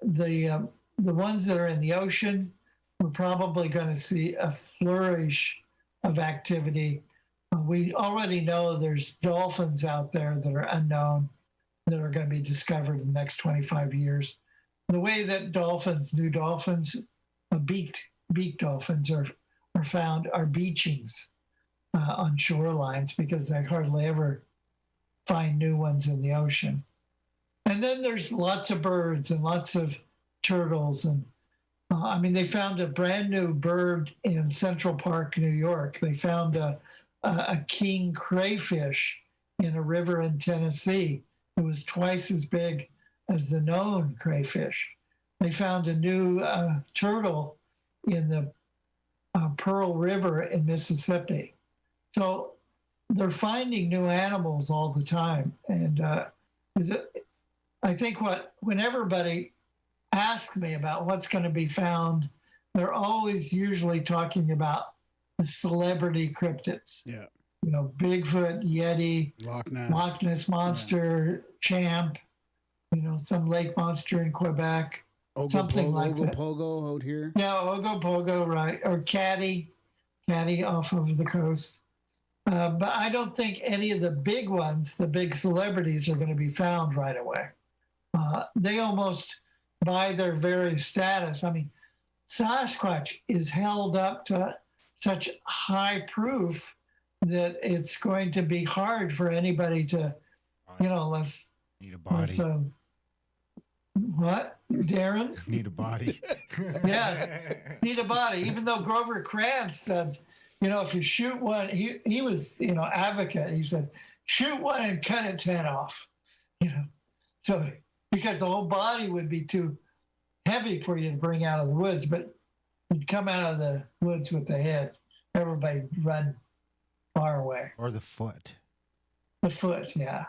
the ones that are in the ocean, we're probably going to see a flourish of activity. We already know there's dolphins out there that are unknown that are going to be discovered in the next 25 years. The way that new dolphins, beaked dolphins are found are beachings on shorelines because they hardly ever find new ones in the ocean. And then there's lots of birds and lots of turtles. And they found a brand new bird in Central Park, New York. They found a king crayfish in a river in Tennessee. It was twice as big as the known crayfish. They found a new turtle in the Pearl River in Mississippi. So they're finding new animals all the time. And I think when everybody asks me about what's going to be found, they're always usually talking about the celebrity cryptids. Yeah. You know, Bigfoot, Yeti, Loch Ness Monster, Champ, you know, some lake monster in Quebec, something like that. Ogopogo out here. Yeah, Ogopogo, right. Or Caddy off of the coast. But I don't think any of the big ones, the big celebrities, are going to be found right away. They almost, by their very status, I mean, Sasquatch is held up to such high proof that it's going to be hard for anybody to, you know, need a body. What, Darren? Need a body. Yeah, need a body. Even though Grover Krantz said, you know, if you shoot one, he was, you know, advocate. He said, shoot one and cut its head off, you know. So because the whole body would be too heavy for you to bring out of the woods, but you'd come out of the woods with the head. Everybody run far away. Or the foot. The foot, yeah.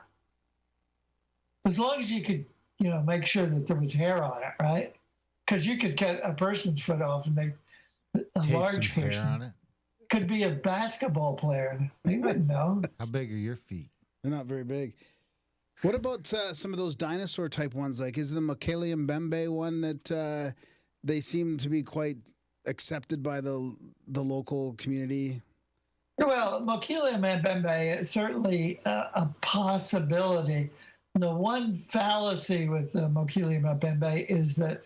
As long as you could, you know, make sure that there was hair on it, right? Because you could cut a person's foot off and a Tape large some person hair on it. could be a basketball player. They wouldn't know. How big are your feet? They're not very big. What about some of those dinosaur type ones? Like, is the Mbembe one that they seem to be quite accepted by the local community? Well, Mbembe is certainly a possibility. The one fallacy with the Mbembe is that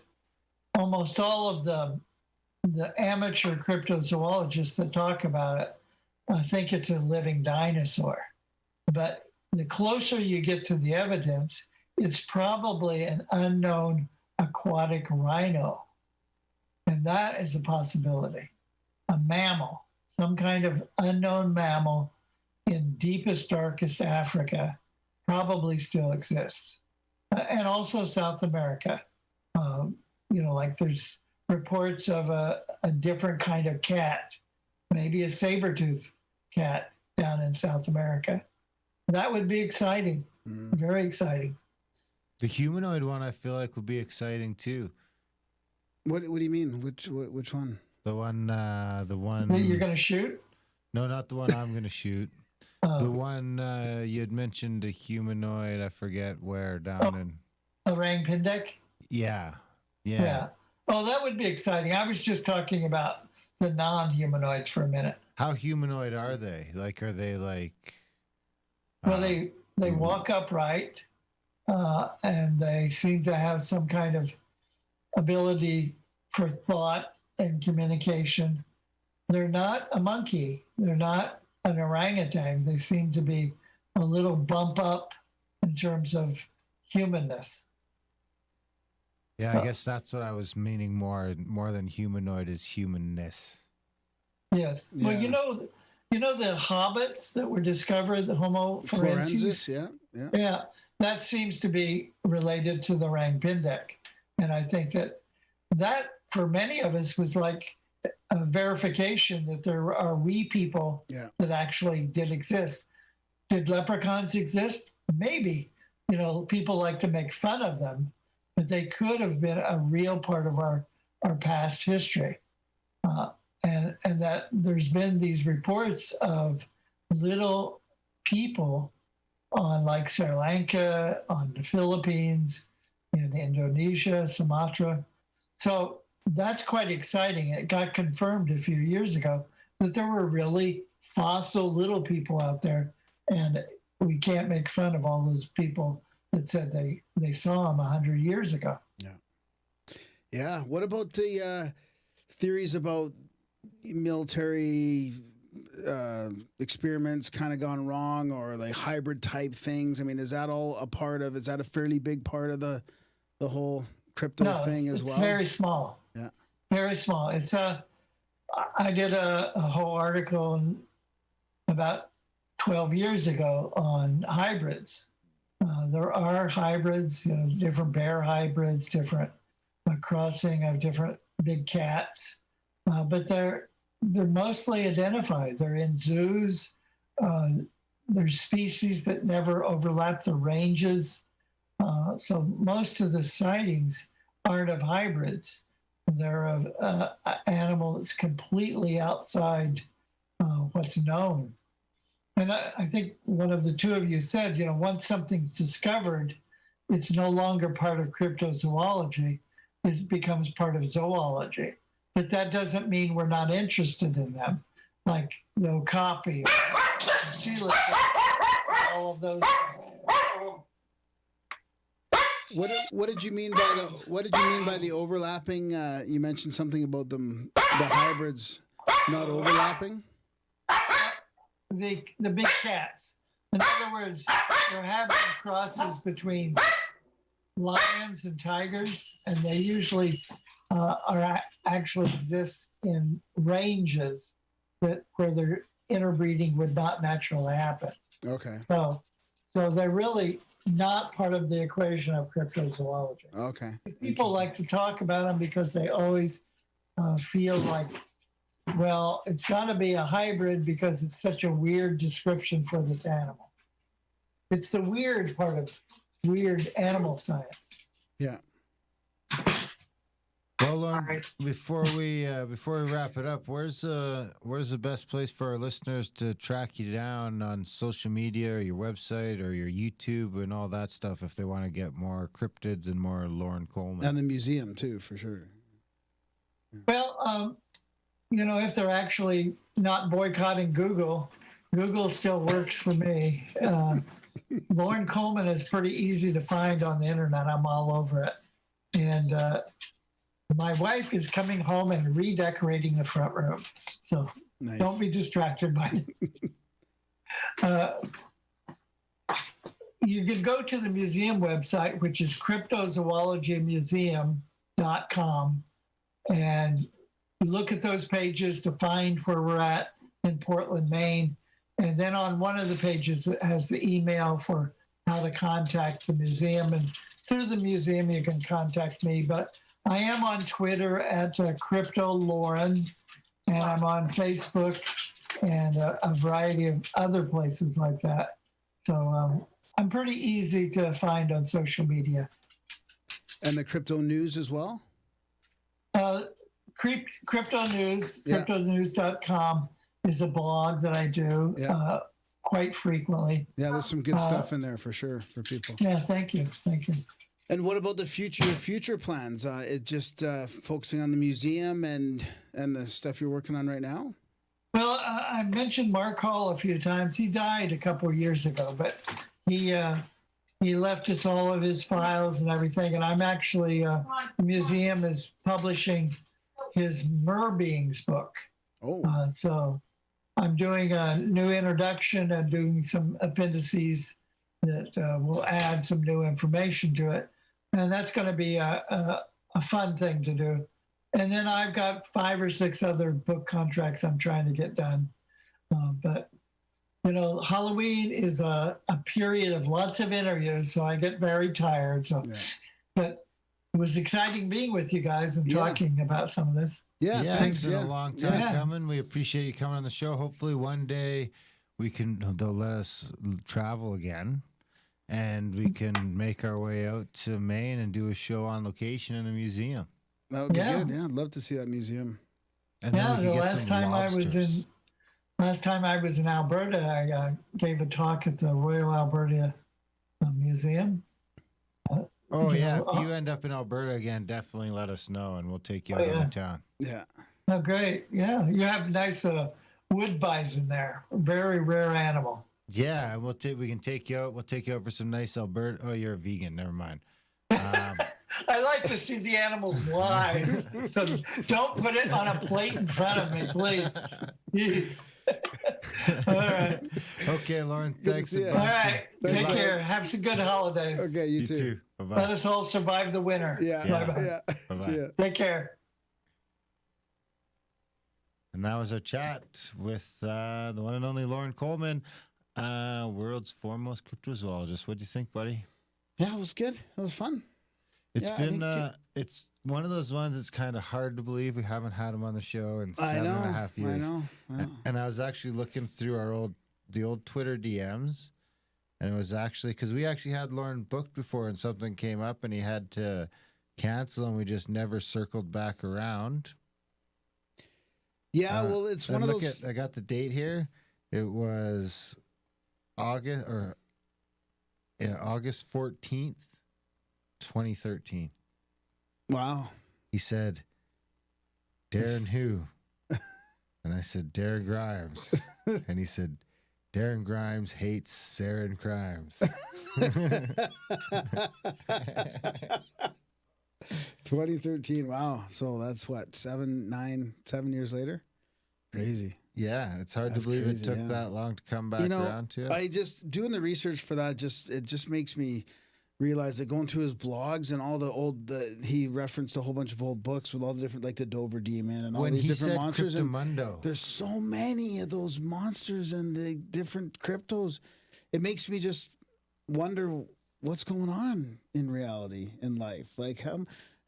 almost all of the amateur cryptozoologists that talk about it think it's a living dinosaur. But the closer you get to the evidence, it's probably an unknown aquatic rhino. And that is a possibility. A mammal, some kind of unknown mammal in deepest, darkest Africa probably still exists. And also South America. You know, like there's reports of a different kind of cat, maybe a saber-toothed cat down in South America. That would be exciting, very exciting. The humanoid one, I feel like, would be exciting too. What do you mean? Which one? The one That you're going to shoot? No, not the one I'm going to shoot. The one you had mentioned, a humanoid. I forget where down in Orang Pindek? Yeah. Oh, that would be exciting. I was just talking about the non-humanoids for a minute. How humanoid are they? Like, are they like? Well, they walk upright, and they seem to have some kind of ability for thought and communication. They're not a monkey. They're not an orangutan. They seem to be a little bump up in terms of humanness. Yeah, I guess that's what I was meaning more than humanoid is humanness. Yes. Yeah. Well, you know the hobbits that were discovered, the Homo forensis? Yeah. That seems to be related to the Orang Pindek. And I think that for many of us was like a verification that there are we people that actually did exist. Did leprechauns exist? Maybe. You know, people like to make fun of them, but they could have been a real part of our past history. And that there's been these reports of little people on like Sri Lanka, on the Philippines, in Indonesia, Sumatra. So that's quite exciting. It got confirmed a few years ago that there were really fossil little people out there, and we can't make fun of all those people that said they saw them 100 years ago. Yeah. What about the theories about military experiments kind of gone wrong, or like hybrid type things? I mean, is that all a part of? Is that a fairly big part of the whole crypto thing as well? It's very small. Yeah, very small. It's I did a whole article about 12 years ago on hybrids, There are hybrids, different bear hybrids, different crossing of different big cats, but they're mostly identified. They're in zoos. There's species that never overlap the ranges. So most of the sightings aren't of hybrids. They're of an animal that's completely outside what's known. And I think one of the two of you said, once something's discovered, it's no longer part of cryptozoology. It becomes part of zoology. But that doesn't mean we're not interested in them, like the okapi, all of those. What did you mean by the overlapping? You mentioned something about the hybrids not overlapping. The big cats. In other words, they're having crosses between lions and tigers, and they usually actually exist in ranges where their interbreeding would not naturally happen. Okay. So they're really not part of the equation of cryptozoology. Okay. People like to talk about them because they always feel like, well, it's got to be a hybrid because it's such a weird description for this animal. It's the weird part of weird animal science. Yeah. Well, Loren, before we wrap it up, where's the best place for our listeners to track you down on social media, or your website, or your YouTube, and all that stuff if they want to get more cryptids and more Loren Coleman? And the museum too, for sure. Well, if they're actually not boycotting Google, Google still works for me. Loren Coleman is pretty easy to find on the internet. I'm all over it. And my wife is coming home and redecorating the front room. So Nice. Don't be distracted by it. You can go to the museum website, which is cryptozoologymuseum.com, and look at those pages to find where we're at in Portland, Maine. And then on one of the pages, it has the email for how to contact the museum. And through the museum, you can contact me. But I am on Twitter at CryptoLoren, and I'm on Facebook and a variety of other places like that. So I'm pretty easy to find on social media. And the crypto news as well? Crypto News, Yeah. cryptonews.com is a blog that I do quite frequently. Yeah, there's some good stuff in there for sure for people. Yeah, thank you. Thank you. And what about the future plans? It just focusing on the museum and the stuff you're working on right now? Well, I mentioned Mark Hall a few times. He died a couple of years ago, but he left us all of his files and everything. And I'm actually, the museum is publishing his Mer Beings book. Oh. So I'm doing a new introduction and doing some appendices that will add some new information to it. And that's going to be a fun thing to do. And then I've got 5 or 6 other book contracts I'm trying to get done. But, Halloween is a period of lots of interviews, so I get very tired. So, But it was exciting being with you guys and talking about some of this. Yeah, thanks. It's been a long time coming. We appreciate you coming on the show. Hopefully one day they'll let us travel again, and we can make our way out to Maine and do a show on location in the museum. That would be good. Yeah, I'd love to see that museum. And then we the can get last some time lobsters. last time I was in Alberta, I gave a talk at the Royal Alberta Museum. Oh yeah, if you end up in Alberta again, definitely let us know, and we'll take you out of the town. Yeah. Oh, great. Yeah, you have nice wood bison there. Very rare animal. Yeah, and we can take you out. We'll take you out for some nice Alberta. Oh, you're a vegan. Never mind. I like to see the animals live. So don't put it on a plate in front of me, please. Jeez. All right. Okay, Loren. Thanks. see you. All right. Thanks, Take care. Have some good holidays. Okay, you too. Bye-bye. Let us all survive the winter. Yeah. Bye-bye. Yeah. Bye-bye. See ya. Take care. And that was our chat with the one and only Loren Coleman. World's foremost cryptozoologist. What'd you think, buddy? Yeah, it was good. It was fun. It's Yeah, been it's one of those ones that's kind of hard to believe we haven't had him on the show in I 7.5 years. I know. And I was actually looking through the old Twitter DMs, and it was actually because we actually had Loren booked before, and something came up, and he had to cancel, and we just never circled back around. Yeah, well, it's one of those. I got the date here. It was August 14th, 2013. Wow. He said, Darren who? And I said, Darren Grimes. And he said, Darren Grimes hates sarin crimes. 2013. Wow. So that's what, 7 years later? Crazy. Yeah, it's hard That's to believe crazy, it took yeah. that long to come back around to it. I just doing the research for that. It just makes me realize that going through his blogs and all he referenced a whole bunch of old books with all the different, like the Dover Demon and all When these he different said monsters. And Cryptomundo, there's so many of those monsters and the different cryptos. It makes me just wonder what's going on in reality in life. Like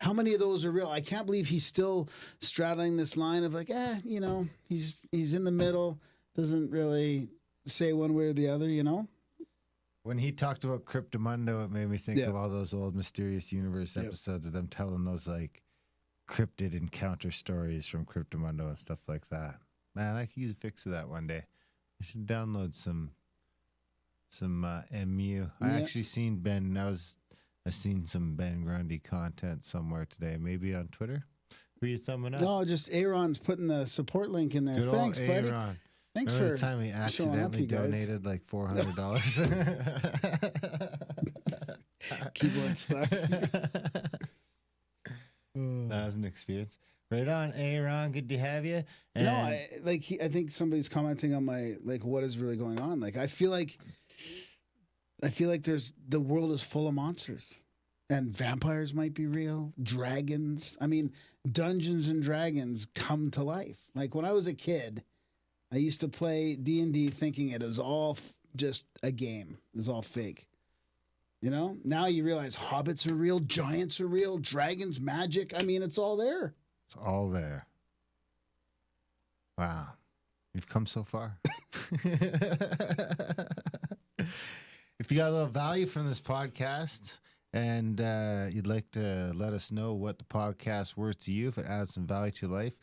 how many of those are real? I can't believe he's still straddling this line of like, he's in the middle, doesn't really say one way or the other, when he talked about Cryptomundo, it made me think Yeah. of all those old Mysterious Universe Yep. episodes of them telling those like cryptid encounter stories from Cryptomundo and stuff like that. Man, I could use a fix of that one day. I should download some MU. I Yeah. actually seen I seen some Ben Grundy content somewhere today, maybe on Twitter. Who you thumbing up? No, just Aaron's putting the support link in there. Good Thanks, old buddy. Aaron. Thanks Remember for the time he showing up, accidentally you guys. donated like $400? Keyboard stuck. That was an experience. Right on, Aaron. Good to have you. And No, I think somebody's commenting on my what is really going on. Like I feel like the world is full of monsters, and vampires might be real. Dragons. I mean, Dungeons and Dragons come to life. Like when I was a kid, I used to play D&D thinking it was all just a game. It was all fake. Now you realize hobbits are real, giants are real, dragons, magic. I mean, it's all there. it's all there. Wow. You've come so far. If you got a little value from this podcast and you'd like to let us know what the podcast worth to you, if it adds some value to your life,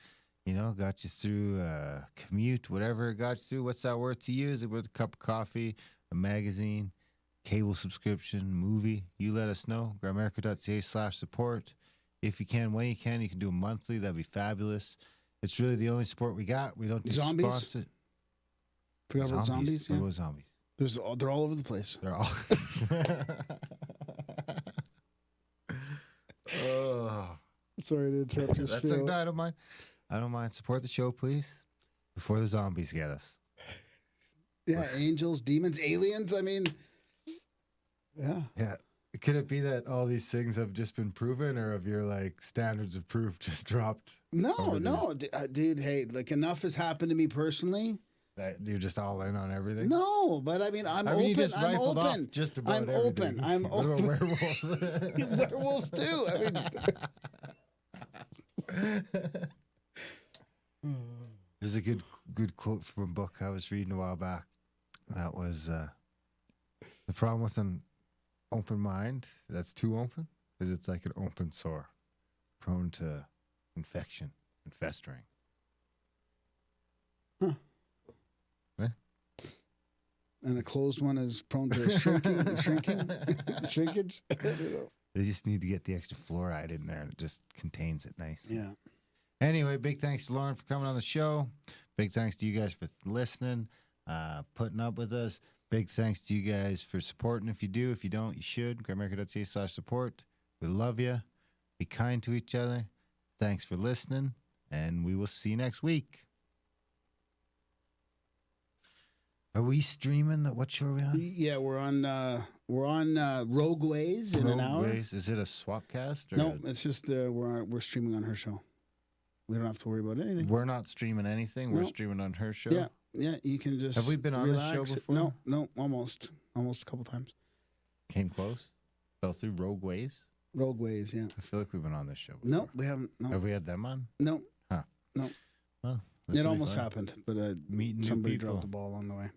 got you through a commute, whatever it got you through, what's that worth to you? Is it worth a cup of coffee, a magazine, cable subscription, movie? You let us know. Grimerica.ca/support. If you can, when you can do a monthly. That'd be fabulous. It's really the only support we got. We don't do Zombies? sponsor. Forgot about zombies. There Yeah. was zombies. They're all over the place. They're all. Oh, Sorry to interrupt your that's spiel. no, I don't mind. I don't mind. Support the show, please, before the zombies get us. Yeah, angels, demons, aliens. I mean, yeah. Yeah. Could it be that all these things have just been proven, or have your standards of proof just dropped? No, dude. Hey, enough has happened to me personally. That you're just all in on everything? No, but I mean, I'm You open. just I'm rifled open. off just about I'm everything. open. I'm What about open. werewolves? Werewolves too. I mean, There's a good quote from a book I was reading a while back. That was the problem with an open mind that's too open is it's like an open sore, prone to infection and festering. Huh. Eh? And a closed one is prone to shrinkage. I don't know. They just need to get the extra fluoride in there, and it just contains it nice. Yeah. Anyway, big thanks to Loren for coming on the show. Big thanks to you guys for listening, putting up with us. Big thanks to you guys for supporting. If you do, if you don't, you should. Grimerica.ca/support. We love you. Be kind to each other. Thanks for listening, and we will see you next week. Are we streaming? What show are we on? Yeah, we're on Rogueways in an hour. Rogueways. Is it a swapcast? Or No, it's just we're streaming on her show. We don't have to worry about anything. We're not streaming anything. We're No. streaming on her show. Yeah, Yeah, you can just. Have we been on this show relax. before? No, almost a couple times. Came close. Fell through rogue ways. Rogue Ways, yeah. I feel like we've been on this show before. No, we haven't. No, Have we had them on? no. Huh. No. Well, this It will be almost fun. happened, but Meeting new somebody people. dropped the ball along the way.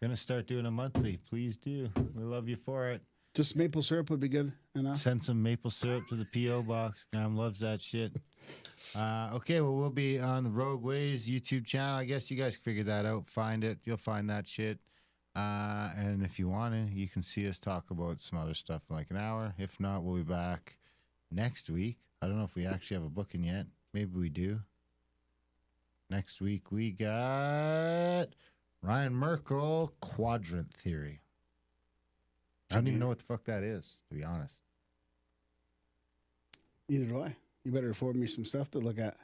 Gonna start doing a monthly. Please do. We love you for it. Just maple syrup would be good enough. Send some maple syrup to the P.O. box. Graham loves that shit. Okay, well, we'll be on the Rogue Ways YouTube channel. I guess you guys can figure that out. Find it. You'll find that shit. And if you want to, you can see us talk about some other stuff in like an hour. If not, we'll be back next week. I don't know if we actually have a booking yet. Maybe we do. Next week, we got Ryan Merkel, Quadrant Theory. I don't even know what the fuck that is, to be honest. Neither do I. You better forward me some stuff to look at.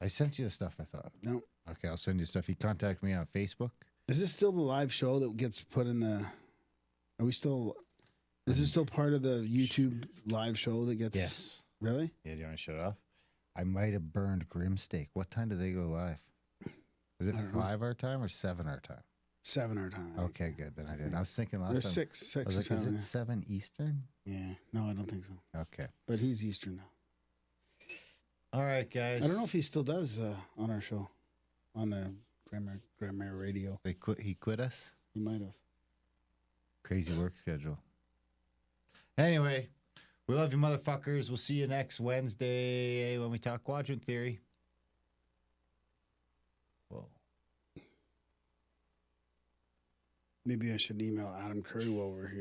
I sent you the stuff, I thought. No. Okay, I'll send you stuff. He contacted me on Facebook. Is this still the live show that gets put in the? Are we still? Is this still part of the YouTube live show that gets? Yes. Really? Yeah, do you want to shut it off? I might have burned Grimsteak. What time do they go live? Is it I don't know. 5 our time or 7 our time? 7 our time. Okay, good. Then I did. I was thinking Or last time. six I was or like, is 7. it 7 Eastern? Yeah. No, I don't think so. Okay. But he's Eastern now. All right, guys. I don't know if he still does on our show, on the Grammar Radio. They quit. He quit us. He might have. Crazy work schedule. Anyway, we love you, motherfuckers. We'll see you next Wednesday when we talk Quadrant Theory. Whoa. Maybe I should email Adam Curry while we're here